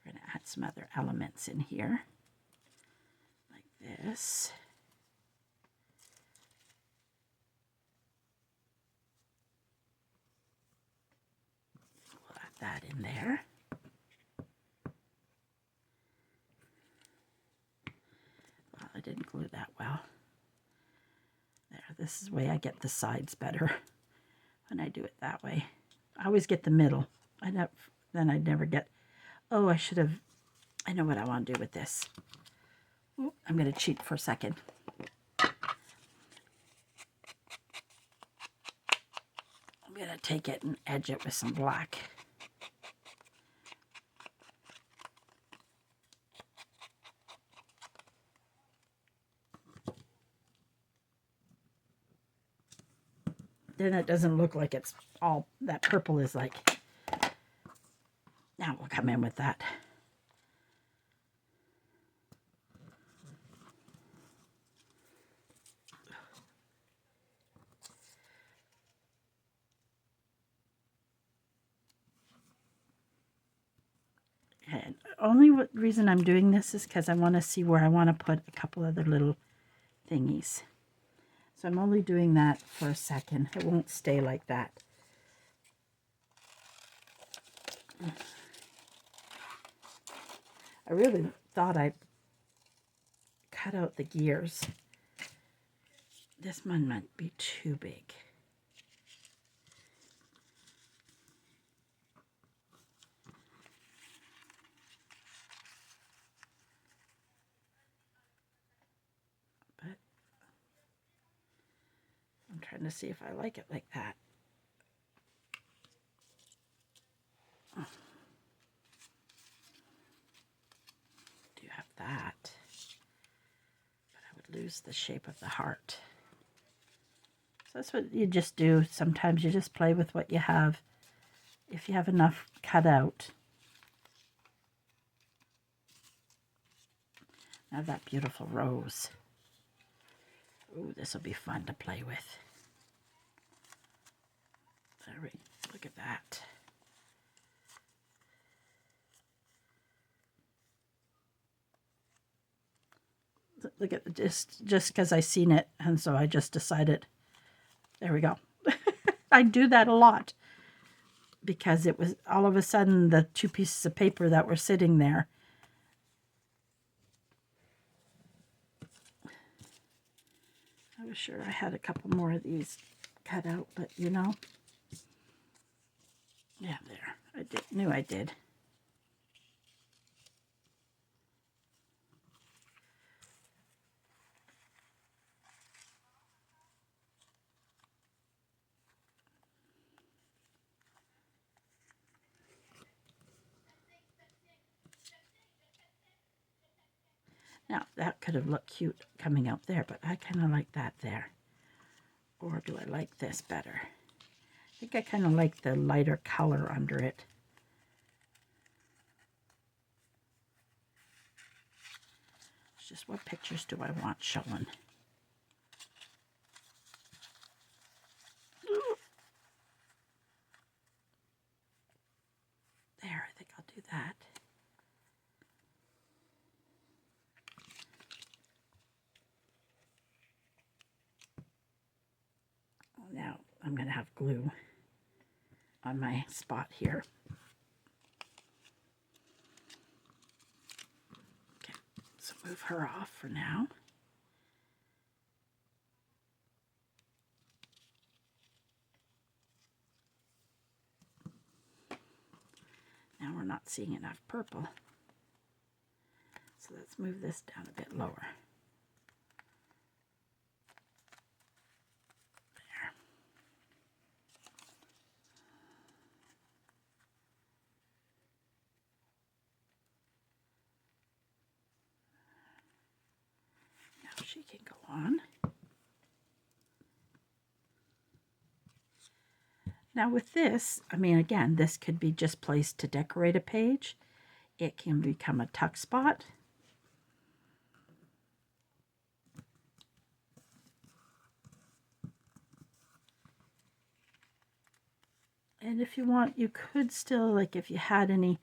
we're going to add some other elements in here. Like this. We'll add that in there. Well, I didn't glue that well. There, this is the way I get the sides better when I do it that way. I always get the middle. Then I'd never get, oh, I know what I want to do with this. Ooh, I'm going to cheat for a second. I'm going to take it and edge it with some black. Then it doesn't look like it's all, that purple is like. Now we'll come in with that. And only reason I'm doing this is because I want to see where I want to put a couple other little thingies. So I'm only doing that for a second. It won't stay like that. I really thought I cut out the gears. This one might be too big. But I'm trying to see if I like it like that. Do have that. But I would lose the shape of the heart. So that's what you just do. Sometimes you just play with what you have. If you have enough cut out. Now that beautiful rose. Ooh, this will be fun to play with. There we look at that. Look at just because I seen it, and so I just decided. There we go. I do that a lot because it was all of a sudden the 2 pieces of paper that were sitting there. I was sure I had a couple more of these cut out, but you know. Yeah, there. Knew I did. Now, that could have looked cute coming out there, but I kind of like that there. Or do I like this better? I think I kind of like the lighter color under it. It's just what pictures do I want showing? There, I think I'll do that. Now I'm going to have glue on my spot here. Okay, so move her off for now. Now we're not seeing enough purple. So let's move this down a bit lower. She can go on. Now with this, I mean, again, this could be just placed to decorate a page. It can become a tuck spot. And if you want, you could still, like if you had any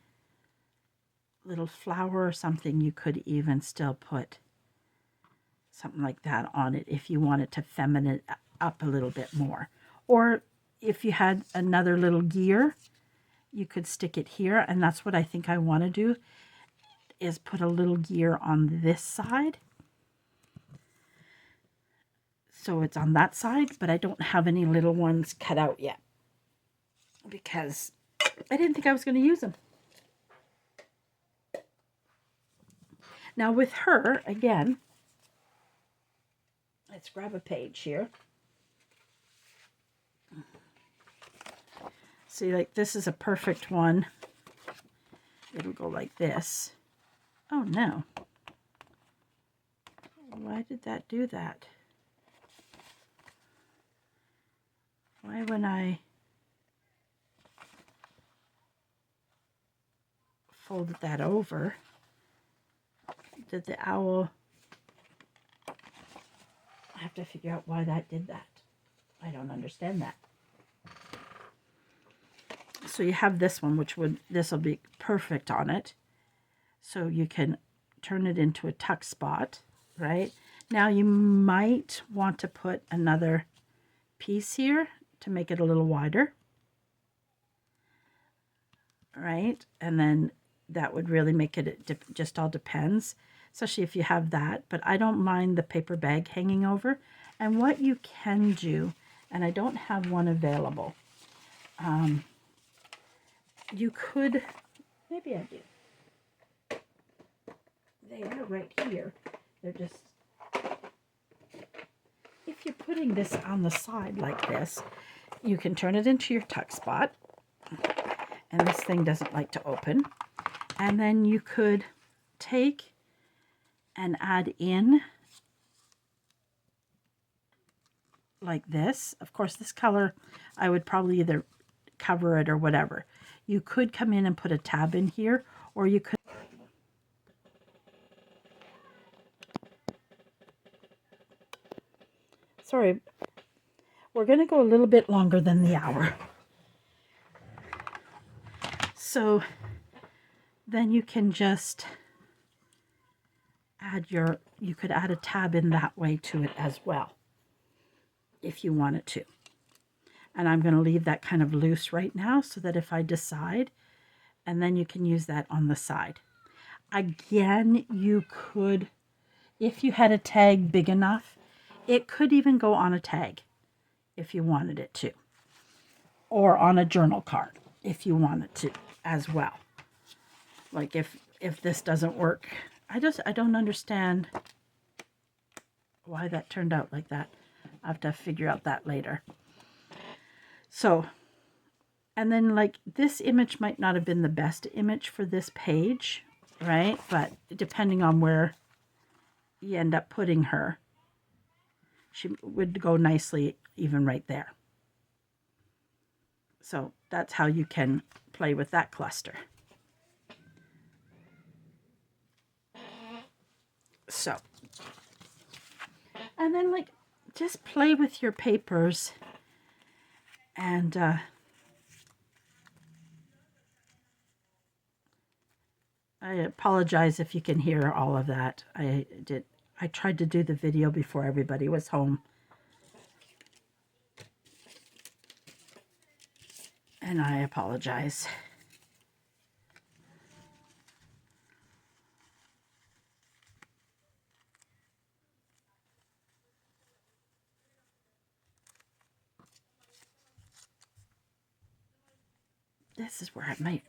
little flower or something, you could even still put something like that on it if you wanted to feminine it up a little bit more. Or if you had another little gear, you could stick it here, and that's what I think I want to do, is put a little gear on this side. So it's on that side, but I don't have any little ones cut out yet because I didn't think I was going to use them. Now with her, again, let's grab a page here. See, like this is a perfect one. It'll go like this. Oh no. Why did that do that? Why when I folded that over, did the owl... I have to figure out why that did that. I don't understand that. So you have this one, this will be perfect on it. So you can turn it into a tuck spot, right? Now you might want to put another piece here to make it a little wider, right? And then that would really make it, it just all depends, especially if you have that. But I don't mind the paper bag hanging over. And what you can do, and I don't have one available, you could, maybe I do. They are right here. They're just, if you're putting this on the side like this, you can turn it into your tuck spot. And this thing doesn't like to open. And then you could take and add in like this. Of course, this color, I would probably either cover it or whatever. You could come in and put a tab in here, or you could... Sorry, we're going to go a little bit longer than the hour. So then you can just you could add a tab in that way to it as well, if you wanted to. And I'm going to leave that kind of loose right now so that if I decide, and then you can use that on the side. Again, you could, if you had a tag big enough, it could even go on a tag if you wanted it to, or on a journal card if you wanted to as well. Like if this doesn't work, I don't understand why that turned out like that. I have to figure out that later. So, and then like this image might not have been the best image for this page, right? But depending on where you end up putting her, she would go nicely even right there. So that's how you can play with that cluster. So, and then like just play with your papers, and I apologize if you can hear all of that. I tried to do the video before everybody was home, and I apologize. This is where I might.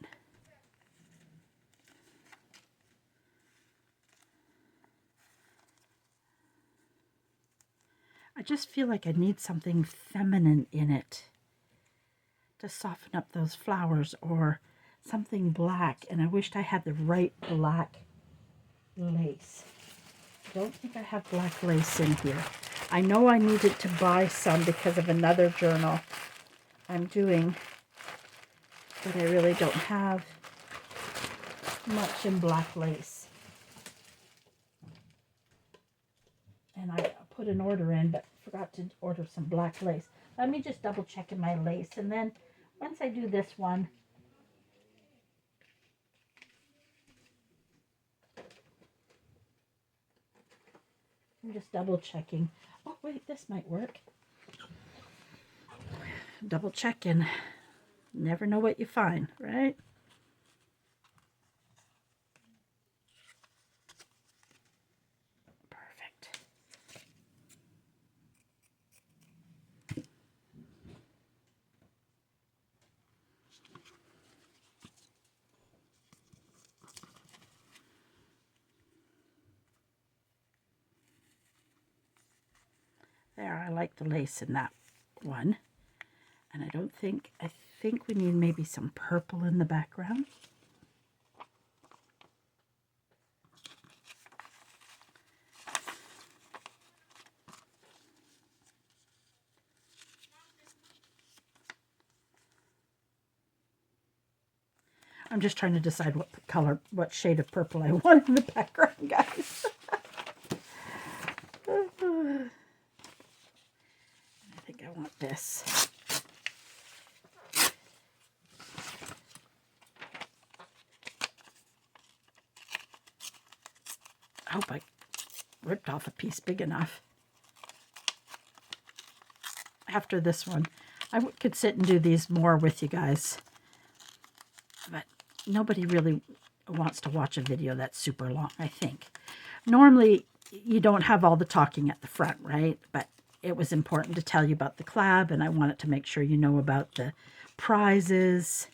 I just feel like I need something feminine in it to soften up those flowers, or something black, and I wished I had the right black lace. I don't think I have black lace in here. I know I needed to buy some because of another journal I'm doing, but I really don't have much in black lace. And I put an order in, but forgot to order some black lace. Let me just double check in my lace, and then once I do this one, I'm just double checking. Oh wait, this might work. Double checking. Never know what you find, right? Perfect. There, I like the lace in that one. And I think we need maybe some purple in the background. I'm just trying to decide what color, what shade of purple I want in the background, guys. I think I want this. I hope I ripped off a piece big enough. After this one, I could sit and do these more with you guys, but nobody really wants to watch a video that's super long, I think. Normally, you don't have all the talking at the front, right? But it was important to tell you about the collab, and I wanted to make sure you know about the prizes.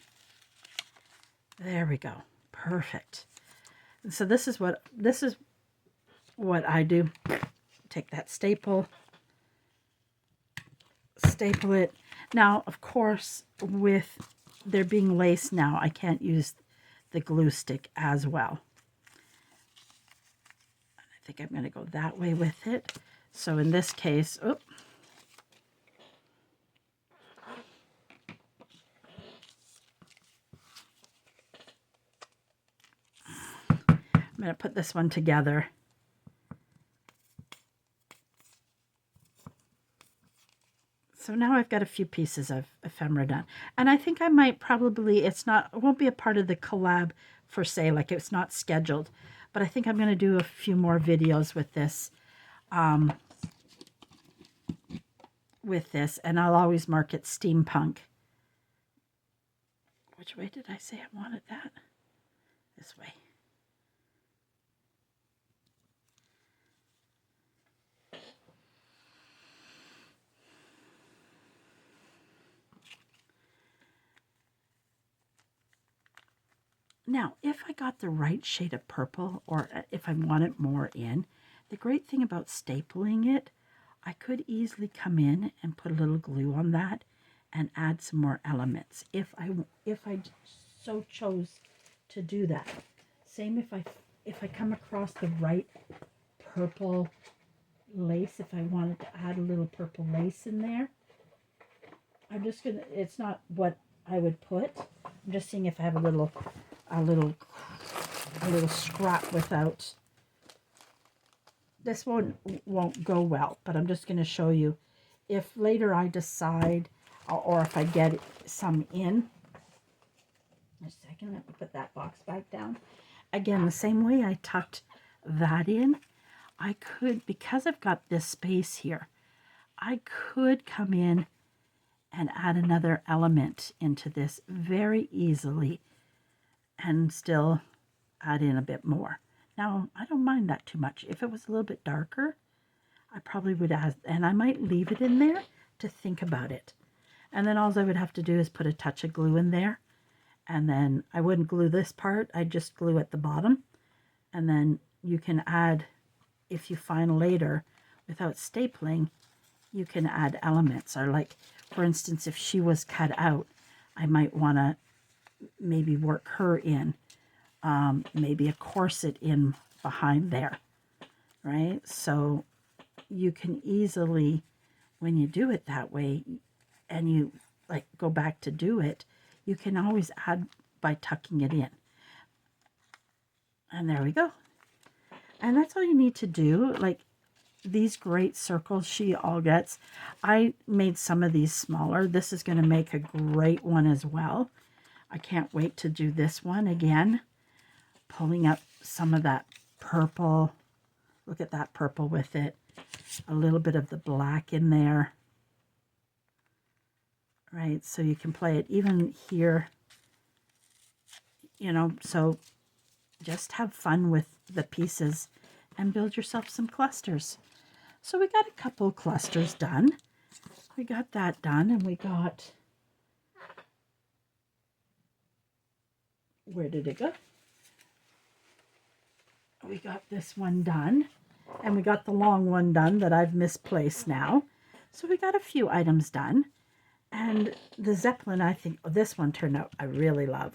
There we go. Perfect. And so this is what I do. Take that staple it. Now, of course, with there being lace now, I can't use the glue stick as well. I think I'm going to go that way with it. So in this case, I'm going to put this one together. So now I've got a few pieces of ephemera done. And I think I might probably, it won't be a part of the collab for say, like it's not scheduled, but I think I'm going to do a few more videos with this, and I'll always mark it Steampunk. Which way did I say I wanted that? This way. Now, if I got the right shade of purple, or if I wanted more in, the great thing about stapling it, I could easily come in and put a little glue on that and add some more elements if I so chose to do that. Same if I come across the right purple lace, if I wanted to add a little purple lace in there. I'm just gonna, it's not what I would put. I'm just seeing if I have a little scrap without. This one won't go well, but I'm just going to show you if later I decide, or if I get some in. A second, let me put that box back down. Again, the same way I tucked that in, I could, because I've got this space here, I could come in and add another element into this very easily and still add in a bit more. Now, I don't mind that too much. If it was a little bit darker, I probably would add, and I might leave it in there to think about it. And then all I would have to do is put a touch of glue in there. And then I wouldn't glue this part, I'd just glue at the bottom. And then you can add, if you find later, without stapling, you can add elements. Or like, for instance, if she was cut out, I might want to maybe work her in. Maybe a corset in behind there, right? So you can easily, when you do it that way, and you like go back to do it, you can always add by tucking it in. And there we go. And that's all you need to do. Like these great circles she all gets. I made some of these smaller. This is going to make a great one as well. I can't wait to do this one again. Pulling up some of that purple. Look at that purple with it. A little bit of the black in there. Right, so you can play it even here. You know, so just have fun with the pieces and build yourself some clusters. So we got a couple clusters done. We got that done, and we got, where did it go? We got this one done, and we got the long one done that I've misplaced now. So we got a few items done. And the Zeppelin, I think, oh, this one turned out I really love.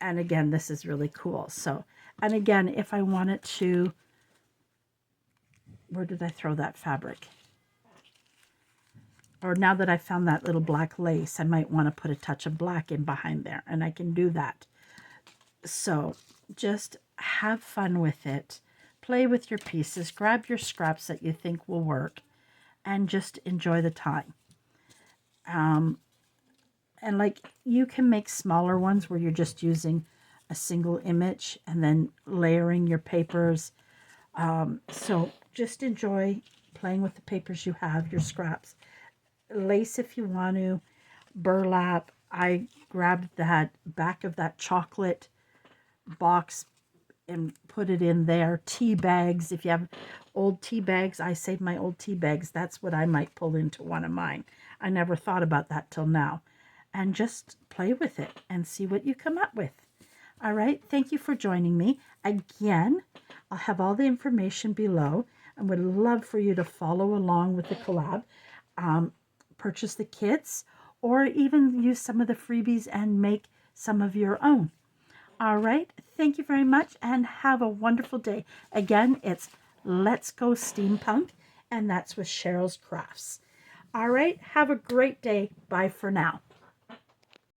And again, this is really cool. So, and again, if I wanted to, where did I throw that fabric? Or now that I found that little black lace, I might want to put a touch of black in behind there, and I can do that. So just have fun with it. Play with your pieces. Grab your scraps that you think will work, and just enjoy the time. And like you can make smaller ones where you're just using a single image and then layering your papers. So just enjoy playing with the papers you have, your scraps. Lace if you want to, burlap. I grabbed that back of that chocolate box and put it in there. Tea bags, if you have old tea bags, I saved my old tea bags. That's what I might pull into one of mine. I never thought about that till now. And just play with it and see what you come up with. All right, thank you for joining me. Again, I'll have all the information below and would love for you to follow along with the collab. Purchase the kits or even use some of the freebies and make some of your own. All right, thank you very much and have a wonderful day. Again, it's Let's Go Steampunk, and that's with Sherls Crafts. All right, have a great day. Bye for now.